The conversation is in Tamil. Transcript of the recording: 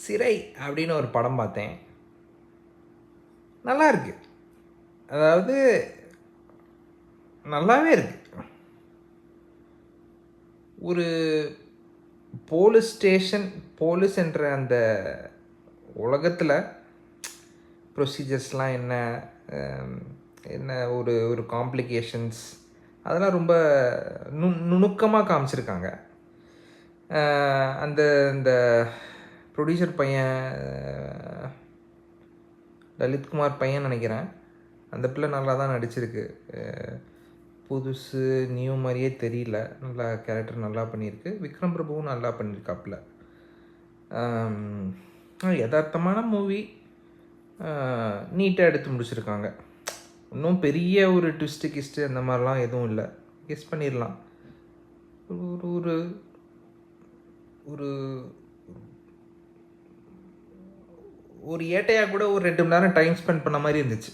சிறை அப்படின்னு ஒரு படம் பார்த்தேன். நல்லா இருக்கு. அதாவது நல்லாவே இருக்கு. ஒரு போலீஸ் ஸ்டேஷன், போலீஸ் என்ற அந்த உலகத்தில் ப்ரொசீஜர்ஸ்லாம் என்ன, என்ன ஒரு ஒரு காம்ப்ளிகேஷன்ஸ், அதெல்லாம் ரொம்ப நுணுக்கமாக காமிச்சிருக்காங்க. அந்த இந்த ப்ரொடியூசர் பையன், லலித்குமார் பையன் நினைக்கிறேன், அந்த பிள்ளை நல்லா தான் நடிச்சிருக்கு. புதுசு நியூ மாதிரியே தெரியல, நல்லா கேரக்டர் நல்லா பண்ணியிருக்கு. விக்ரம் பிரபுவும் நல்லா பண்ணியிருக்காப்புல. யதார்த்தமான மூவி, நீட்டாக எடுத்து முடிச்சிருக்காங்க. இன்னும் பெரிய ஒரு ட்விஸ்ட்டு அந்த மாதிரிலாம் எதுவும் இல்லை, கெஸ் பண்ணிடலாம். ஒரு ஒரு ஒரு ஒரு ஏட்டையாக கூட ஒரு 2 மணி நேரம் டைம் ஸ்பெண்ட் பண்ண மாதிரி இருந்துச்சு.